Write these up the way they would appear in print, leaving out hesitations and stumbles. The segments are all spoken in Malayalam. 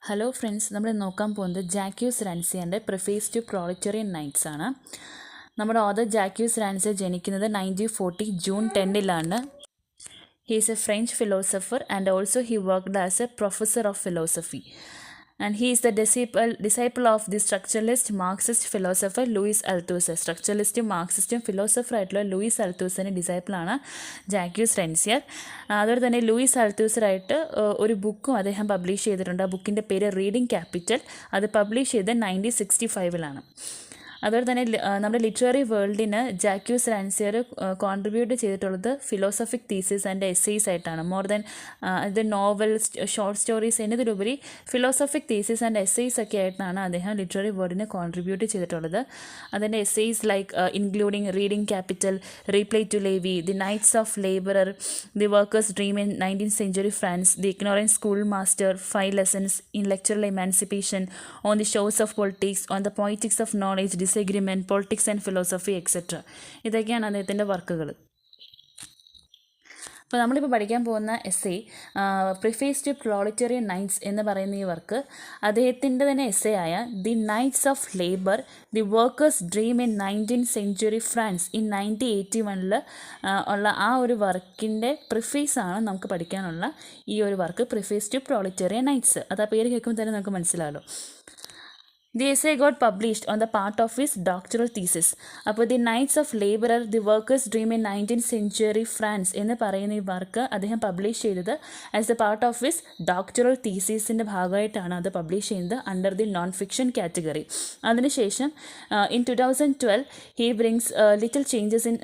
ഹലോ ഫ്രണ്ട്സ്, നമ്മൾ നോക്കാൻ പോകുന്നത് ജാക്യൂസ് റാൻസിയറിൻ്റെ പ്രിഫേസ് ടു പ്രോളറ്റേറിയൻ നൈറ്റ്സ് ആണ്. നമ്മുടെ ഓതർ ജാക്യൂസ് റാൻസിയർ ജനിക്കുന്നത് 1940 June 10 He is a French philosopher and also he worked as a professor of philosophy. And he is the disciple of the structuralist Marxist philosopher Louis Althusser. Structuralist Marxist philosopher ആയിട്ടുള്ള ലൂയിസ് അൽത്തൂസറിൻ്റെ ഡിസൈപ്പിളാണ് ജാക്യൂസ് റെൻസിയർ. അതുപോലെ തന്നെ ലൂയിസ് അൽത്തൂസറായിട്ട് ഒരു ബുക്കും അദ്ദേഹം പബ്ലിഷ് ചെയ്തിട്ടുണ്ട്. ആ ബുക്കിൻ്റെ പേര് റീഡിംഗ് ക്യാപിറ്റൽ. അത് പബ്ലിഷ് ചെയ്ത് 1965 അതുപോലെ തന്നെ നമ്മുടെ ലിറ്റററി വേൾഡിന് ജാക്യൂസ് റാൻസിയർ കോൺട്രിബ്യൂട്ട് ചെയ്തിട്ടുള്ളത് ഫിലോസഫിക് തീസിസ് ആൻഡ് എസ്സേയ്സ് ആയിട്ടാണ്. മോർ ദാൻ ഇത് നോവൽസ്, ഷോർട്ട് സ്റ്റോറീസ് എന്നതിലുപരി ഫിലോസഫിക് തീസിസ് ആൻഡ് എസ്സേയ്സ് ഒക്കെ ആയിട്ടാണ് അദ്ദേഹം ലിറ്റററി വേൾഡിന് കോൺട്രിബ്യൂട്ട് ചെയ്തിട്ടുള്ളത്. അതിൻ്റെ essays like including reading capital, reply to Levy, the nights of labourer, the workers dream in 19th century France, the ignorant school master, 5 lessons in lectural emancipation, on the shores of politics, on the poetics of knowledge, disagreement, politics and philosophy, etc. ഇതൊക്കെയാണ് അദ്ദേഹത്തിൻ്റെ വർക്കുകൾ. അപ്പോൾ നമ്മളിപ്പോൾ പഠിക്കാൻ പോകുന്ന essay preface to proletarian nights എന്ന് പറയുന്ന ഈ വർക്ക് അദ്ദേഹത്തിൻ്റെ തന്നെ എസ്സേ ആയ the nights of labour, the workers dream in 19th century France in 1981 ഉള്ള ആ ഒരു വർക്കിൻ്റെ പ്രിഫേസാണ് നമുക്ക് പഠിക്കാനുള്ള ഈ ഒരു work, preface to proletarian nights. അത് ആ പേര് കേൾക്കുമ്പോൾ തന്നെ നമുക്ക് മനസ്സിലാവല്ലോ. The essay got published on the part of his doctoral thesis. അപ്പോൾ the nights of labourer, the workers dream in 19th century France എന്ന് പറയുന്ന ഈ വർക്ക് അദ്ദേഹം പബ്ലിഷ് ചെയ്തത് as a part of his doctoral തീസിസിൻ്റെ ഭാഗമായിട്ടാണ് അത് പബ്ലിഷ് ചെയ്യുന്നത് under the non fiction category. അതിനുശേഷം in 2012 he brings little changes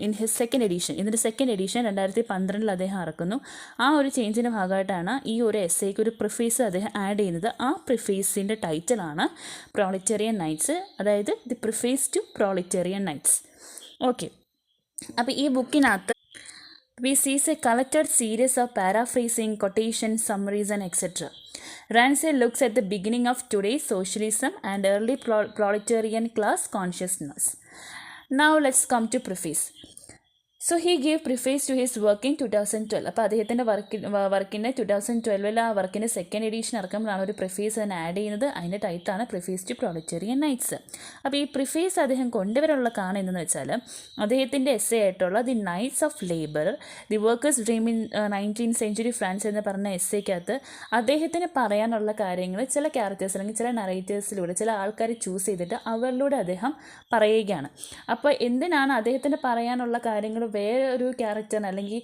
in his second edition. ഇതിൻ്റെ സെക്കൻഡ് എഡിഷൻ 2012 അദ്ദേഹം ഇറക്കുന്നു. ആ ഒരു ചേഞ്ചിൻ്റെ ഭാഗമായിട്ടാണ് ഈ ഒരു എസ്സേക്ക് ഒരു പ്രിഫേസ് അദ്ദേഹം ആഡ് ചെയ്യുന്നത്. ആ പ്രിഫേസിൻ്റെ ടൈറ്റിലാണ് പ്രോളറ്റേറിയൻ നൈറ്റ്സ്, അതായത് the preface to proletarian nights. Okay, അപ്പോൾ ഈ ബുക്കിനകത്ത് we sees a collected series of paraphrasing, quotations, summaries and etc. Rancier looks at the beginning of today's socialism and early proletarian class consciousness. Now let's come to preface. So he gave preface to his work in 2012. അപ്പോൾ അദ്ദേഹത്തിൻ്റെ വർക്കിൻ്റെ 2012 ആ വർക്കിൻ്റെ സെക്കൻഡ് എഡിഷൻ ഇറക്കുമ്പോഴാണ് ഒരു പ്രിഫേസ് തന്നെ ആഡ് ചെയ്യുന്നത്. അതിൻ്റെ ടൈറ്റാണ് പ്രിഫേസ് ടു പ്രോളറ്റേറിയൻ നൈറ്റ്സ്. അപ്പോൾ ഈ പ്രിഫേസ് അദ്ദേഹം കൊണ്ടുവരാനുള്ള കാരണം എന്തെന്ന് വെച്ചാൽ അദ്ദേഹത്തിൻ്റെ എസ്സേ ആയിട്ടുള്ള the nights of labour, the workers dream in 19th century France എന്ന് പറഞ്ഞ എസ്സേക്കകത്ത് അദ്ദേഹത്തിന് പറയാനുള്ള കാര്യങ്ങൾ ചില ക്യാരക്ടേഴ്സ് അല്ലെങ്കിൽ ചില നറേറ്റേഴ്സിലൂടെ ചില ആൾക്കാർ ചൂസ് ചെയ്തിട്ട് അവരിലൂടെ അദ്ദേഹം പറയുകയാണ്. അപ്പോൾ എന്തിനാണ് അദ്ദേഹത്തിന് പറയാനുള്ള കാര്യങ്ങൾ വേറെ ഒരു ക്യാരക്ടറിന് അല്ലെങ്കിൽ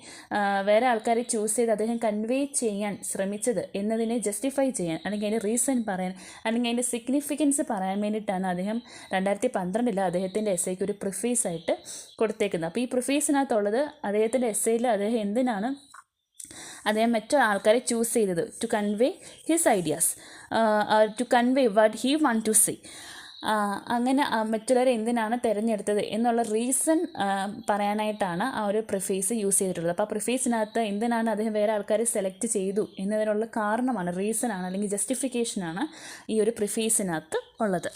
വേറെ ആൾക്കാരെ ചൂസ് ചെയ്ത് അദ്ദേഹം കൺവേ ചെയ്യാൻ ശ്രമിച്ചത് എന്നതിനെ ജസ്റ്റിഫൈ ചെയ്യാൻ അല്ലെങ്കിൽ അതിൻ്റെ റീസൺ പറയാൻ അല്ലെങ്കിൽ അതിൻ്റെ സിഗ്നിഫിക്കൻസ് പറയാൻ വേണ്ടിയിട്ടാണ് അദ്ദേഹം 2012 അദ്ദേഹത്തിൻ്റെ എസ്സേക്ക് ഒരു പ്രിഫേസ് ആയിട്ട് കൊടുത്തേക്കുന്നത്. അപ്പോൾ ഈ പ്രിഫേസിനകത്തുള്ളത് അദ്ദേഹത്തിൻ്റെ എസ്സേയിൽ അദ്ദേഹം എന്തിനാണ് അദ്ദേഹം മറ്റു ആൾക്കാരെ ചൂസ് ചെയ്തത് to convey his ideas, to convey what he want to say, അങ്ങനെ മറ്റുള്ളവരെ എന്തിനാണ് തിരഞ്ഞെടുത്തത് എന്നുള്ള റീസൺ പറയാനായിട്ടാണ് ആ ഒരു പ്രിഫേസ് യൂസ് ചെയ്തിട്ടുള്ളത്. അപ്പോൾ ആ പ്രിഫേസിനകത്ത് എന്തിനാണ് അദ്ദേഹം വേറെ ആൾക്കാരെ സെലക്ട് ചെയ്തു എന്നതിനുള്ള കാരണമാണ്, റീസണാണ് അല്ലെങ്കിൽ ജസ്റ്റിഫിക്കേഷനാണ് ഈ ഒരു പ്രിഫേസിനകത്ത് ഉള്ളത്.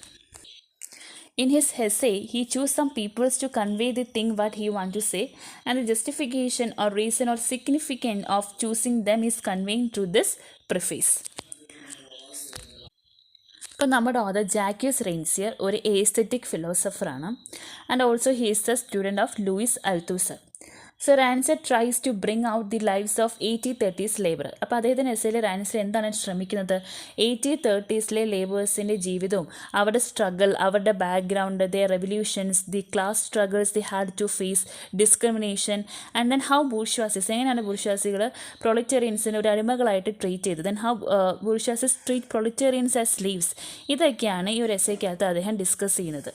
In his essay, he chose some peoples to convey the thing what he want to say, and the justification or reason or significance of choosing them is conveyed through this preface. ഇപ്പോൾ നമ്മുടെ ഓതർ ജാക്യൂസ് റെൻസിയർ ഒരു എസ്തെറ്റിക് ഫിലോസഫറാണ് and also he is the student of Louis Althusser. So Rancière tries to bring out the lives of 8030s labour. അപ്പോൾ അദ്ദേഹത്തിൻ്റെ എസ്സേയിൽ റാൻസിയർ എന്താണ് ശ്രമിക്കുന്നത്? 8030s ലേബേഴ്സിൻ്റെ ജീവിതവും അവരുടെ സ്ട്രഗിൾ, അവരുടെ background, the revolutions, the class struggles the had to face, discrimination and then how bourgeoisies, എങ്ങനെയാണ് ബൂർഷ്വാസികൾ പ്രൊളറ്റേറിയൻസിനെ ഒരു അടിമകളായിട്ട് ട്രീറ്റ് ചെയ്തത്, then how bourgeoisies treat proletarians as slaves. ഇതൊക്കെയാണ് ഈ ഒരു എസ്സേക്കകത്ത് അദ്ദേഹം ഡിസ്കസ് ചെയ്യുന്നത്.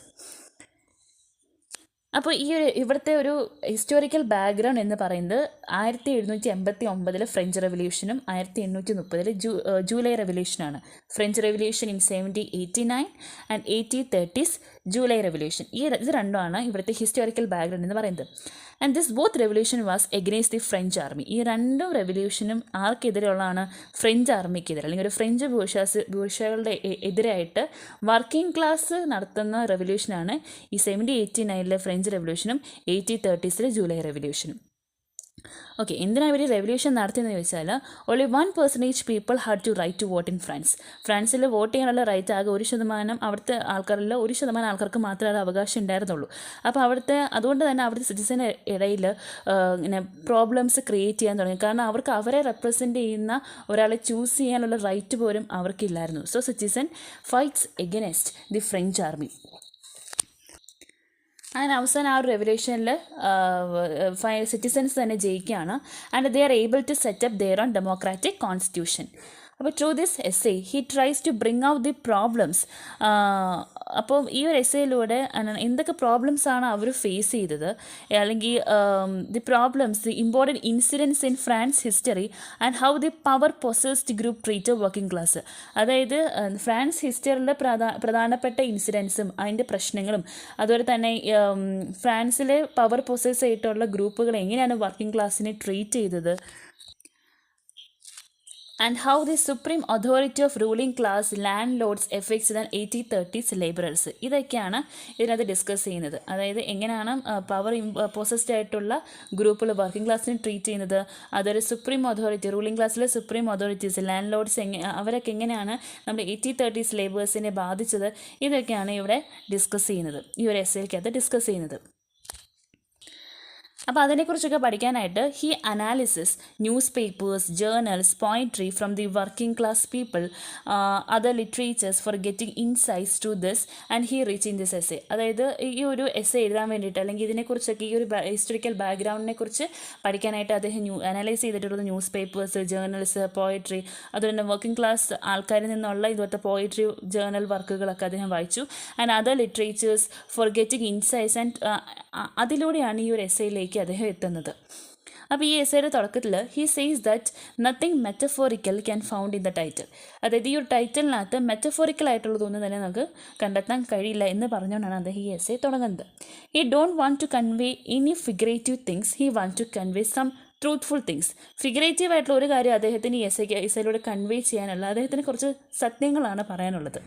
അപ്പോൾ ഇവിടുത്തെ ഒരു ഹിസ്റ്റോറിക്കൽ ബാക്ക്ഗ്രൗണ്ട് എന്ന് പറയുന്നത് 1789 ഫ്രഞ്ച് റെവല്യൂഷനും 1830 ജൂലൈ റെവല്യൂഷനാണ്. French revolution in 1789 and 1830s July revolution. ഇത് രണ്ടുമാണ് ഇവിടുത്തെ ഹിസ്റ്റോറിക്കൽ ബാക്ക്ഗ്രൗണ്ട് എന്ന് പറയുന്നത്. And this both revolution was against the French army. ഈ രണ്ടും റെവല്യൂഷനും ആർക്കെതിരെയുള്ളതാണ്? ഫ്രഞ്ച് ആർമിക്കെതിരെ അല്ലെങ്കിൽ ഒരു ഫ്രഞ്ച് ബൂർഷ്വാകളുടെ എതിരായിട്ട് വർക്കിംഗ് ക്ലാസ് നടത്തുന്ന റെവല്യൂഷനാണ് ഈ 1789 ഫ്രഞ്ച് റെവല്യൂഷനും 1830s ജൂലൈ റെവല്യൂഷനും. ഓക്കെ, എന്തിനാണ് ഇവർ റെവല്യൂഷൻ നടത്തിയെന്ന് ചോദിച്ചാൽ only 1% people had to right to vote in France. ഫ്രാൻസിൽ വോട്ട് ചെയ്യാനുള്ള റൈറ്റ് ആകെ 1%, അവിടുത്തെ ആൾക്കാരിൽ 1% ആൾക്കാർക്ക് മാത്രമേ അവകാശം ഉണ്ടായിരുന്നുള്ളൂ. അപ്പോൾ അതുകൊണ്ട് തന്നെ അവിടുത്തെ സിറ്റിസന് ഇടയിൽ ഇങ്ങനെ പ്രോബ്ലംസ് ക്രിയേറ്റ് ചെയ്യാൻ തുടങ്ങി. കാരണം അവർക്ക് അവരെ റെപ്രസെൻറ്റ് ചെയ്യുന്ന ഒരാളെ ചൂസ് ചെയ്യാനുള്ള റൈറ്റ് പോലും അവർക്കില്ലായിരുന്നു. So citizen fights against the French army. അങ്ങനെ അവസാനം ആ ഒരു റെവല്യൂഷനിൽ സിറ്റിസൺസ് തന്നെ ജയിക്കുകയാണ്. And they are able to set up their own democratic constitution. അപ്പോൾ through this essay he tries to bring out the problems. അപ്പോൾ ഈ ഒരു എസ്സേയിലൂടെ എന്തൊക്കെ പ്രോബ്ലംസ് ആണ് അവർ ഫേസ് ചെയ്തത്, അല്ലെങ്കിൽ the problems, the important incidents in France history and how the power possessed group treat working class. അതായത് ഫ്രാൻസ് ഹിസ്റ്ററിയിലെ പ്രധാനപ്പെട്ട ഇൻസിഡൻസും അതിൻ്റെ പ്രശ്നങ്ങളും, അതുപോലെ തന്നെ ഫ്രാൻസിലെ പവർ പൊസസ് ആയിട്ടുള്ള ഗ്രൂപ്പുകൾ എങ്ങനെയാണ് വർക്കിംഗ് ക്ലാസ്സിനെ ട്രീറ്റ് ചെയ്തത്, and how the supreme authority of ruling class landlords affects the 1830s laborers. ഇതൊക്കെയാണ് ഇതിനകത്ത് ഡിസ്കസ് ചെയ്യുന്നത്. അതായത് എങ്ങനെയാണ് പവർ പൊസസ്ഡ് ആയിട്ടുള്ള ഗ്രൂപ്പുകൾ വർക്കിംഗ് ക്ലാസ്സിനെ ട്രീറ്റ് ചെയ്യുന്നത്, അതൊരു സുപ്രീം അതോറിറ്റി, റൂളിംഗ് ക്ലാസ്സിലെ സുപ്രീം അതോറിറ്റീസ്, ലാൻഡ് ലോഡ്സ് അവരൊക്കെ എങ്ങനെയാണ് നമ്മുടെ 1830s ലേബേഴ്സിനെ ബാധിച്ചത്, ഇതൊക്കെയാണ് ഇവിടെ ഡിസ്കസ് ചെയ്യുന്നത്, ഈ ഒരു എസ്സേക്കകത്ത് ഡിസ്കസ് ചെയ്യുന്നത്. അപ്പോൾ അതിനെക്കുറിച്ചൊക്കെ പഠിക്കാനായിട്ട് he analysis news papers, journals, poetry from the working class people, other literatures for getting insights to this and he reach in this essay. അതായത് ഈ ഒരു എസ്സേ എഴുതാൻ വേണ്ടിയിട്ട്, അല്ലെങ്കിൽ ഇതിനെക്കുറിച്ചൊക്കെ ഈ ഒരു ഹിസ്റ്ററിക്കൽ ബാക്ക്ഗ്രൗണ്ടിനെ കുറിച്ച് പഠിക്കാനായിട്ട് അദ്ദേഹം അനലൈസ് ചെയ്തിട്ടുള്ളത് ന്യൂസ് പേപ്പേഴ്സ്, ജേർണൽസ്, പോയിട്രി, അതുപോലെ തന്നെ വർക്കിംഗ് ക്ലാസ് ആൾക്കാരിൽ നിന്നുള്ള ഇതുപോലത്തെ പോയിട്രി, ജേർണൽ വർക്കുകളൊക്കെ അദ്ദേഹം വായിച്ചു. And other literatures for getting insights. And അതിലൂടെയാണ് ഈ ഒരു എസ്സേയിലേക്ക് അദ്ദേഹം എത്തുന്നത്. അപ്പോൾ ഈ എസ്സേയുടെ തുടക്കത്തിൽ he says that nothing metaphorical can found in the title. അതായത് ഈ ഒരു ടൈറ്റിലിനകത്ത് മെറ്റഫോറിക്കൽ ആയിട്ടുള്ളതൊന്നും തന്നെ നമുക്ക് കണ്ടെത്താൻ കഴിയില്ല എന്ന് പറഞ്ഞുകൊണ്ടാണ് അദ്ദേഹം ഈ എസ്സേ തുടങ്ങുന്നത്. He don't want to convey any figurative things, he want to convey some truthful things. Figurative ആയിട്ടുള്ള ഒരു കാര്യം അദ്ദേഹത്തിന് ഈ എസ്സേയിലൂടെ കൺവേ ചെയ്യാനുള്ള, അദ്ദേഹത്തിന് കുറച്ച് സത്യങ്ങളാണ് പറയാനുള്ളത്.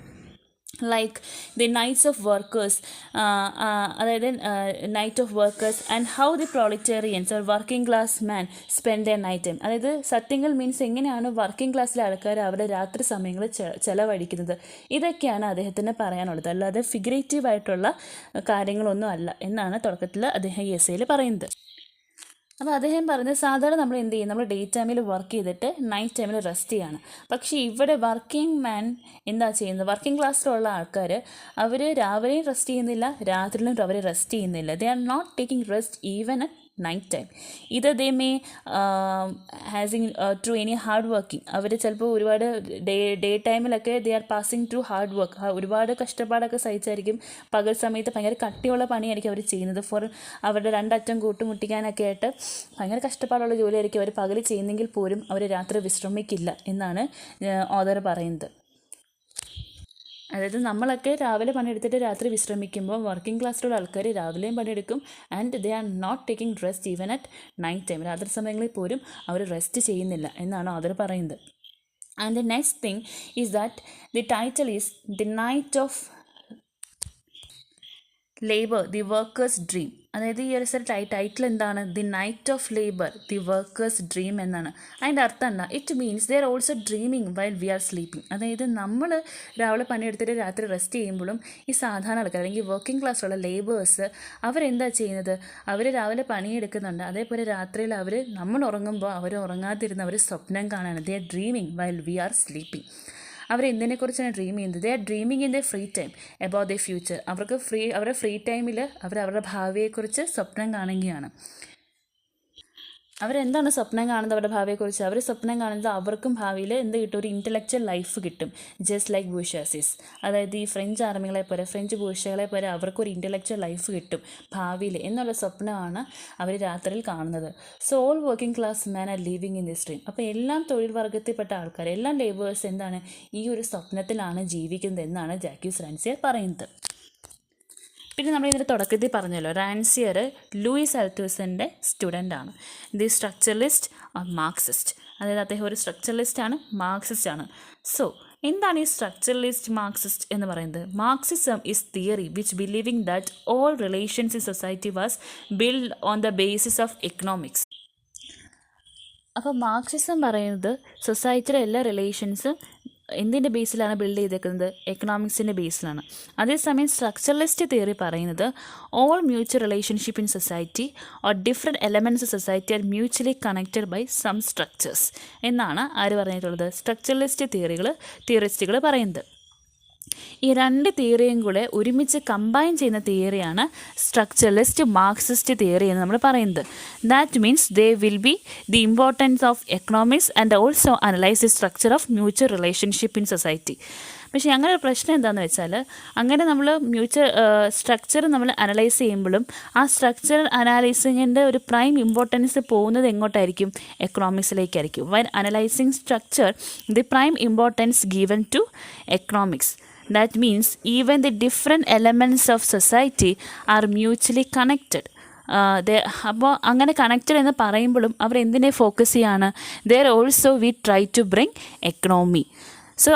Like the nights of workers, അതായത് night of workers and how the proletarians or working class man spend their night time. അതായത് സത്യങ്ങൾ മീൻസ് എങ്ങനെയാണ് വർക്കിംഗ് ക്ലാസ്സിലെ ആൾക്കാർ അവരുടെ രാത്രി സമയങ്ങൾ ചെലവഴിക്കുന്നത്, ഇതൊക്കെയാണ് അദ്ദേഹത്തിന് പറയാനുള്ളത്. അല്ലാതെ ഫിഗറേറ്റീവ് ആയിട്ടുള്ള കാര്യങ്ങളൊന്നും അല്ല എന്നാണ് തുടക്കത്തിൽ അദ്ദേഹം ഈ എസ്സേയിൽ പറയുന്നത്. അപ്പോൾ അദ്ദേഹം പറഞ്ഞത് സാധാരണ നമ്മൾ എന്ത് ചെയ്യും, നമ്മൾ ഡേ ടൈമിൽ വർക്ക് ചെയ്തിട്ട് നൈറ്റ് ടൈമിൽ റെസ്റ്റ് ചെയ്യാണ്. പക്ഷേ ഇവിടെ വർക്കിംഗ് മാൻ എന്താ ചെയ്യുന്നത്, വർക്കിംഗ് ക്ലാസ്സിലുള്ള ആൾക്കാർ അവർ രാവിലെയും റെസ്റ്റ് ചെയ്യുന്നില്ല, രാത്രിയിലും അവർ റെസ്റ്റ് ചെയ്യുന്നില്ല. They are not taking rest even at night time. ഇത് they may passing to any hard working. അവർ ചിലപ്പോൾ ഒരുപാട് ഡേ ടൈമിലൊക്കെ they are passing through hard work, ഒരുപാട് കഷ്ടപ്പാടൊക്കെ സഹിച്ചായിരിക്കും പകൽ സമയത്ത് ഭയങ്കര കട്ടിയുള്ള പണിയായിരിക്കും അവർ ചെയ്യുന്നത്. ഫോർ അവരുടെ രണ്ടറ്റം കൂട്ടുമുട്ടിക്കാനൊക്കെ ആയിട്ട് ഭയങ്കര കഷ്ടപ്പാടുള്ള ജോലിയായിരിക്കും അവർ പകൽ ചെയ്യുന്നെങ്കിൽ പോലും അവർ രാത്രി വിശ്രമിക്കില്ല എന്നാണ് ഓഥർ പറയുന്നത്. അതായത് നമ്മളൊക്കെ രാവിലെ പണിയെടുത്തിട്ട് രാത്രി വിശ്രമിക്കുമ്പോൾ വർക്കിംഗ് ക്ലാസ്സിലുള്ള ആൾക്കാർ രാവിലെയും പണിയെടുക്കും. And they are not taking rest even at night time. രാത്രി സമയങ്ങളിൽ പോലും അവർ റെസ്റ്റ് ചെയ്യുന്നില്ല എന്നാണ് അവർ പറയുന്നത്. And the next thing is that the title is the night of labour, the workers dream. അതായത് ഈ ഒരു ടൈറ്റിൽ എന്താണ്, the night of labour, the workers dream എന്നാണ്. അതിൻ്റെ അർത്ഥം എന്താ, it means they are also dreaming while we are sleeping. അതായത് നമ്മൾ രാവിലെ പണിയെടുത്തിട്ട് രാത്രി റെസ്റ്റ് ചെയ്യുമ്പോഴും ഈ സാധാരണ ആൾക്കാർ അല്ലെങ്കിൽ വർക്കിംഗ് ക്ലാസ്സിലുള്ള ലേബേഴ്സ് അവരെന്താ ചെയ്യുന്നത്, അവർ രാവിലെ പണിയെടുക്കുന്നുണ്ട്, അതേപോലെ രാത്രിയിൽ നമ്മൾ ഉറങ്ങുമ്പോൾ അവർ ഉറങ്ങാതിരുന്ന് അവർ സ്വപ്നം കാണാണ്. They are dreaming while we are sleeping. അവരെന്തിനെക്കുറിച്ചാണ് ഡ്രീം ചെയ്യുന്നത്, they are dreaming in the free time about the future. അവരുടെ ഫ്രീ ടൈമിൽ അവരുടെ ഭാവിയെക്കുറിച്ച് സ്വപ്നം കാണുകയാണ്. അവരെന്താണ് സ്വപ്നം കാണുന്നത് അവരുടെ ഭാവിയെക്കുറിച്ച്, അവർ സ്വപ്നം കാണുന്നത് അവർക്കും ഭാവിയിൽ എന്ത് കിട്ടും, ഒരു ഇൻ്റലക്ച്വൽ ലൈഫ് കിട്ടും. ജസ്റ്റ് ലൈക്ക് ബൂർഷ്വാസീസ്, അതായത് ഈ ഫ്രഞ്ച് ആർമികളെ പോലെ, ഫ്രഞ്ച് ബൂർഷ്വകളെ പോലെ അവർക്കൊരു ഇൻ്റലക്ച്വൽ ലൈഫ് കിട്ടും ഭാവിയിൽ എന്നുള്ള സ്വപ്നമാണ് അവർ രാത്രിയിൽ കാണുന്നത്. So all working class man are living in this dream. അപ്പോൾ എല്ലാം തൊഴിൽ വർഗത്തിൽപ്പെട്ട ആൾക്കാർ, എല്ലാം ലേബേഴ്സ് എന്താണ്, ഈ ഒരു സ്വപ്നത്തിലാണ് ജീവിക്കുന്നത് എന്നാണ് ജാക്യൂസ് റാൻസിയർ പറയുന്നത്. പിന്നെ നമ്മൾ ഇതിൻ്റെ തുടക്കത്തിൽ പറഞ്ഞല്ലോ, റാൻസിയർ ലൂയിസ് അൽത്തൂസൻ്റെ സ്റ്റുഡൻ്റാണ്. The structuralist or Marxist. അതായത് അദ്ദേഹം ഒരു സ്ട്രക്ചറലിസ്റ്റാണ്, മാർക്സിസ്റ്റ് ആണ്. സോ എന്താണ് ഈ സ്ട്രക്ചറലിസ്റ്റ് മാർക്സിസ്റ്റ് എന്ന് പറയുന്നത്? Marxism is theory which believing that all relations in society was build on the basis of economics. അപ്പോൾ മാർക്സിസം പറയുന്നത് സൊസൈറ്റിയുടെ എല്ലാ റിലേഷൻസും എന്തിൻ്റെ ബേസിലാണ് ബിൽഡ് ചെയ്തേക്കുന്നത്? എക്കണോമിക്സിൻ്റെ ബേസിലാണ്. അതേസമയം സ്ട്രക്ചറലിസ്റ്റ് തിയറി പറയുന്നത് all mutual relationship in society or different elements of society are mutually connected by some structures എന്നാണ് ആര് പറഞ്ഞിട്ടുള്ളത്? സ്ട്രക്ചറലിസ്റ്റ് തിയറിസ്റ്റുകൾ പറയുന്നത്. ഈ രണ്ട് തിയറിയും കൂടെ ഒരുമിച്ച് കമ്പൈൻ ചെയ്യുന്ന തിയറിയാണ് സ്ട്രക്ചറലിസ്റ്റ് മാർക്സിസ്റ്റ് തിയറി എന്ന് നമ്മൾ പറയുന്നത്. That means they will be the importance of economics and also analyse the structure of mutual relationship in society. പക്ഷേ അങ്ങനെ ഒരു പ്രശ്നം എന്താണെന്ന് വെച്ചാൽ, അങ്ങനെ നമ്മൾ സ്ട്രക്ചർ നമ്മൾ അനലൈസ് ചെയ്യുമ്പോഴും ആ സ്ട്രക്ചർ അനാലിസിങ്ങിൻ്റെ ഒരു പ്രൈം ഇമ്പോർട്ടൻസ് പോകുന്നത് എങ്ങോട്ടായിരിക്കും? എക്കണോമിക്സിലേക്കായിരിക്കും. When analysing structure the prime importance given to economics. That means even the different elements of society are mutually connected. അപ്പോൾ അങ്ങനെ കണക്റ്റഡ് എന്ന് പറയുമ്പോഴും അവർ എന്തിനെ ഫോക്കസ് ചെയ്യാണ്? there also we try to bring economy. So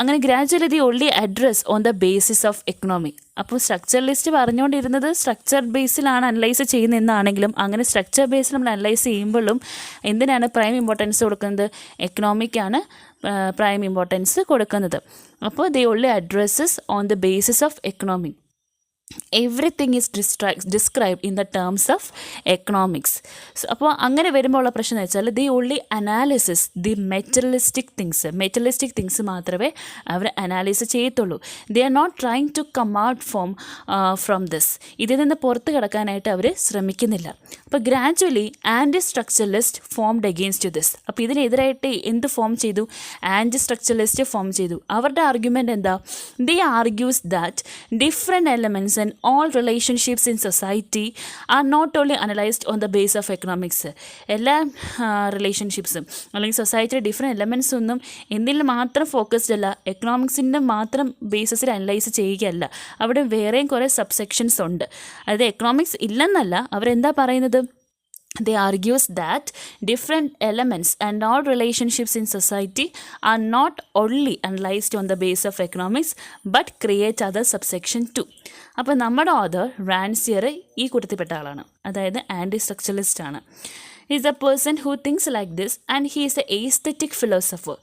അങ്ങനെ gradually the only address on the basis of economy. അപ്പോൾ സ്ട്രക്ചറലിസ്റ്റ് പറഞ്ഞുകൊണ്ടിരുന്നത് സ്ട്രക്ചർ ബേസിലാണ് അനലൈസ് ചെയ്യുന്നതെന്നാണെങ്കിലും അങ്ങനെ സ്ട്രക്ചർ ബേസിൽ നമ്മൾ അനലൈസ് ചെയ്യുമ്പോഴും എന്തിനാണ് പ്രൈം ഇമ്പോർട്ടൻസ് കൊടുക്കുന്നത്? എക്കണോമിക്കാണ് പ്രൈം ഇമ്പോർട്ടൻസ് കൊടുക്കുന്നത്. അപ്പോൾ the only addresses on the basis of economy. Everything is described in the terms of economics. അപ്പോൾ അങ്ങനെ വരുമ്പോൾ ഉള്ള പ്രശ്നം എന്ന് വെച്ചാൽ the only analysis the materialistic things മാത്രമേ അവർ അനാലിസിസ് ചെയ്യത്തുള്ളൂ. They are not trying to come out from this. ഇതിൽ നിന്ന് പുറത്ത് കിടക്കാനായിട്ട് അവർ ശ്രമിക്കുന്നില്ല. അപ്പോൾ gradually anti structuralist formed against this. അപ്പോൾ ഇതിനെതിരായിട്ട് എന്ത് ഫോം ചെയ്തു? ആൻറ്റി സ്ട്രക്ചറലിസ്റ്റ് ഫോം ചെയ്തു. അവരുടെ ആർഗ്യുമെൻ്റ് എന്താ? The argues that different elements and all relationships in society are not only analyzed on the base of economics. എല്ലാ റിലേഷൻഷിപ്സും അല്ലെങ്കിൽ സൊസൈറ്റിയുടെ ഡിഫറെൻറ്റ് എലമെൻറ്റ്സ് ഒന്നും എന്തിൽ മാത്രം ഫോക്കസ്ഡ് അല്ല, എക്കണോമിക്സിൻ്റെ മാത്രം ബേസിസിൽ അനലൈസ് ചെയ്യുകയല്ല. അവിടെ വേറെയും കുറേ സബ്സെക്ഷൻസ് ഉണ്ട്. അതായത് എക്കണോമിക്സ് ഇല്ലെന്നല്ല, അവരെന്താ പറയുന്നത്? They argues that different elements and all relationships in society are not only analyzed on the base of economics but create other subsection too. അപ്പോൾ നമ്മുടെ ഓഥർ റാൻസിയർ ഈ കൂട്ടത്തിൽപ്പെട്ട ആളാണ്, അതായത് ആൻറ്റി സ്ട്രക്ചറലിസ്റ്റ് ആണ്. He is a person who thinks like this and he is an aesthetic philosopher.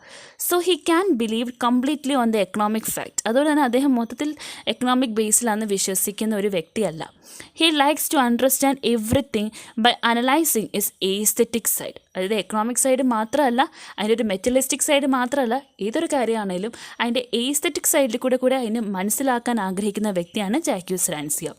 So he can believe completely on the economic fact. അതുകൊണ്ട് തന്നെ അദ്ദേഹം മൊത്തത്തിൽ എക്കണോമിക് ബേസിലാണ് വിശ്വസിക്കുന്ന ഒരു വ്യക്തിയല്ല. He likes to understand everything by analyzing his aesthetic side. അതായത് എക്കണോമിക് സൈഡ് മാത്രമല്ല, അതിൻ്റെ ഒരു മെറ്റലിസ്റ്റിക് സൈഡ് മാത്രമല്ല, ഏതൊരു കാര്യമാണെങ്കിലും അതിൻ്റെ എസ്തെറ്റിക് സൈഡിൽ കൂടെ അതിനെ മനസ്സിലാക്കാൻ ആഗ്രഹിക്കുന്ന വ്യക്തിയാണ് Jacques Rancière.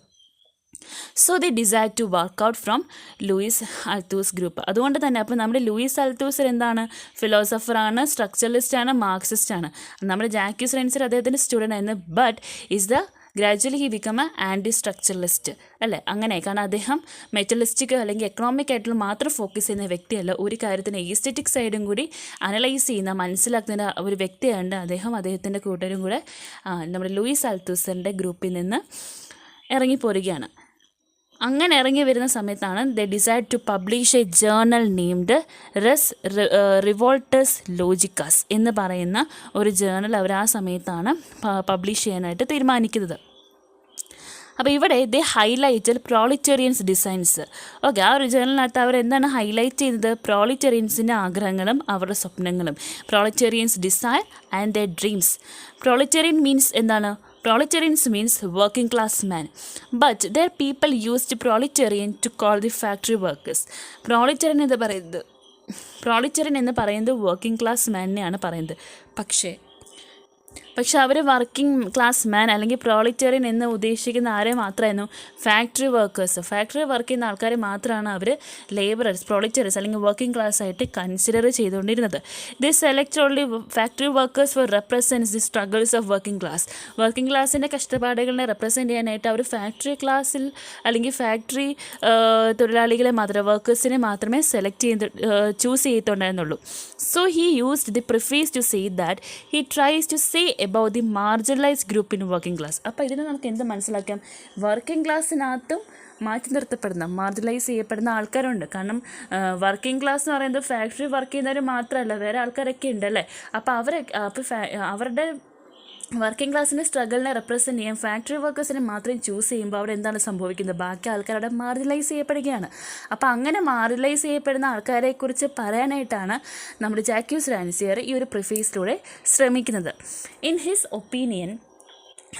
So the desire to work out from Louis Althusser group. അതുകൊണ്ട് തന്നെ അപ്പോൾ നമ്മുടെ ലൂയിസ് അൽത്തൂസർ എന്താണ്? ഫിലോസഫറാണ്, സ്ട്രക്ചറലിസ്റ്റാണ്, മാർക്സിസ്റ്റാണ്. നമ്മുടെ ജാക്യൂസ് റാൻസിയർ അദ്ദേഹത്തിൻ്റെ സ്റ്റുഡൻ്റ് ആയിരുന്നു. But is the gradually he become a anti structuralist അല്ലേ? അങ്ങനെ, കാരണം അദ്ദേഹം മെറ്റലിസ്റ്റിക് അല്ലെങ്കിൽ എക്കണോമിക് ആയിട്ടുള്ള മാത്രം ഫോക്കസ് ചെയ്യുന്ന വ്യക്തിയല്ല, ഒരു കാര്യത്തിന് എസ്തെറ്റിക് സൈഡും കൂടി അനലൈസ് ചെയ്യുന്ന, മനസ്സിലാക്കുന്ന ഒരു വ്യക്തിയാണ് അദ്ദേഹം. അദ്ദേഹത്തിൻ്റെ കൂട്ടരും കൂടെ നമ്മുടെ ലൂയിസ് അൽത്തൂസറിൻ്റെ ഗ്രൂപ്പിൽ നിന്ന് ഇറങ്ങിപ്പോരുകയാണ്. അങ്ങനെ ഇറങ്ങി വരുന്ന സമയത്താണ് they decide to publish a journal named Revoltes Logiques എന്ന് പറയുന്ന ഒരു ജേർണൽ അവർ ആ സമയത്താണ് പബ്ലിഷ് ചെയ്യാനായിട്ട് തീരുമാനിക്കുന്നത്. അപ്പോൾ ഇവിടെ ദേ ഹൈലൈറ്റഡ് പ്രോളിറ്റേറിയൻസ് ഡിസൈൻസ്. ഓക്കെ, ആ ഒരു ജേർണലിനകത്ത് അവർ എന്താണ് ഹൈലൈറ്റ് ചെയ്യുന്നത്? പ്രോളിറ്റേറിയൻസിൻ്റെ ആഗ്രഹങ്ങളും അവരുടെ സ്വപ്നങ്ങളും. Proletarians desire and the dreams. Proletarian means എന്താണ്? Proletarians means working class man, but their people used proletarian to call the factory workers. Proletarian എന്ന് പറയുന്നത് വർക്കിംഗ് ക്ലാസ് മാനിനെയാണ് പറയുന്നത്. പക്ഷെ അവർ വർക്കിംഗ് ക്ലാസ് മാൻ അല്ലെങ്കിൽ പ്രോളിറ്റേറിയൻ എന്ന് ഉദ്ദേശിക്കുന്ന ആരെ മാത്രമായിരുന്നു? Factory workers. ഫാക്ടറി വർക്ക് ചെയ്യുന്ന ആൾക്കാരെ മാത്രമാണ് അവർ ലേബറേഴ്സ്, പ്രോളിറ്റേറിയൻസ് അല്ലെങ്കിൽ വർക്കിംഗ് ക്ലാസ് ആയിട്ട് കൺസിഡർ ചെയ്തുകൊണ്ടിരുന്നത്. This select only factory workers for represents the struggles of working class. Working ക്ലാസിൻ്റെ കഷ്ടപ്പാടുകളെ റെപ്രസെൻറ്റ് ചെയ്യാനായിട്ട് അവർ ഫാക്ടറി ക്ലാസ്സിൽ അല്ലെങ്കിൽ ഫാക്ടറി തൊഴിലാളികളെ മാത്രമേ, വർക്കേഴ്സിനെ മാത്രമേ ചൂസ് ചെയ്തിട്ടുണ്ടായിരുന്നുള്ളൂ. So he used the preface to say that he tries to say about the marginalized group in working class. അപ്പോൾ ഇതിന് നമുക്ക് എന്ത് മനസ്സിലാക്കാം? വർക്കിംഗ് ക്ലാസ്സിനകത്തും മാറ്റി നിർത്തപ്പെടുന്ന, മാർജിനലൈസ് ചെയ്യപ്പെടുന്ന ആൾക്കാരുണ്ട്. കാരണം വർക്കിംഗ് ക്ലാസ് എന്ന് പറയുന്നത് ഫാക്ടറി വർക്ക് ചെയ്യുന്നവർ മാത്രമല്ല, വേറെ ആൾക്കാരൊക്കെ ഉണ്ടല്ലേ. അപ്പോൾ അവരുടെ വർക്കിംഗ് ക്ലാസ്സിൻ്റെ സ്ട്രഗിളിനെ റെപ്രസെൻറ്റ് ചെയ്യാൻ ഫാക്ടറി വർക്കേഴ്സിനെ മാത്രം ചൂസ് ചെയ്യുമ്പോൾ അവിടെ എന്താണ് സംഭവിക്കുന്നത്? ബാക്കി ആൾക്കാരുടെ മാർജിനലൈസ് ചെയ്യപ്പെടുകയാണ്. അപ്പോൾ അങ്ങനെ മാർജിനലൈസ് ചെയ്യപ്പെടുന്ന ആൾക്കാരെക്കുറിച്ച് പറയാനായിട്ടാണ് നമ്മുടെ ജാക്യൂസ് റാൻസിയർ ഈ ഒരു പ്രിഫേസിലൂടെ ശ്രമിക്കുന്നത്. In his opinion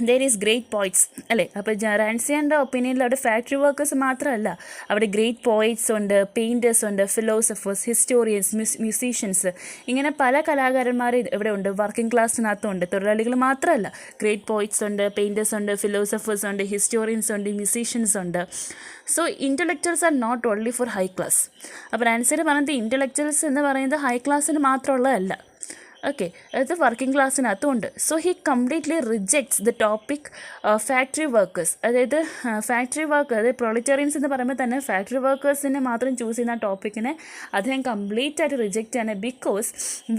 there is great poets അല്ലേ? അപ്പോൾ റാൻസിയറിൻ്റെ ഒപ്പീനിയനിൽ അവിടെ ഫാക്ടറി വർക്കേഴ്സ് മാത്രമല്ല, അവിടെ ഗ്രേറ്റ് പോയിറ്റ്സ് ഉണ്ട്, പെയിൻറ്റേഴ്സ് ഉണ്ട്, ഫിലോസഫേഴ്സ്, ഹിസ്റ്റോറിയൻസ്, മ്യൂസീഷ്യൻസ്, ഇങ്ങനെ പല കലാകാരന്മാർ ഇവിടെ ഉണ്ട്. വർക്കിംഗ് ക്ലാസ്സിനകത്തുണ്ട്. തൊഴിലാളികൾ മാത്രമല്ല, ഗ്രേറ്റ് പോയിറ്റ്സ് ഉണ്ട്, പെയിൻറ്റേഴ്സ് ഉണ്ട്, ഫിലോസഫേഴ്സ് ഉണ്ട്, ഹിസ്റ്റോറിയൻസ് ഉണ്ട്, മ്യൂസീഷ്യൻസ് ഉണ്ട്. So intellectuals are not only for high class. അപ്പോൾ റാൻസിയർ പറഞ്ഞത് ഇൻ്റലക്ച്വൽസ് എന്ന് പറയുന്നത് ഹൈ ക്ലാസ്സിന് മാത്രമുള്ളതല്ല. ഓക്കെ, അത് വർക്കിംഗ് ക്ലാസ്സിനകത്തുണ്ട്. So he completely rejects the topic factory workers. അതായത് ഫാക്ടറി വർക്ക്, അതായത് പ്രൊളിറ്റേറിയൻസ് എന്ന് പറയുമ്പോൾ തന്നെ ഫാക്ടറി വർക്കേഴ്സിനെ മാത്രം ചൂസ് ചെയ്യുന്ന ടോപ്പിക്കിനെ അദ്ദേഹം കംപ്ലീറ്റ് ആയിട്ട് റിജക്റ്റ് ആണ്. Because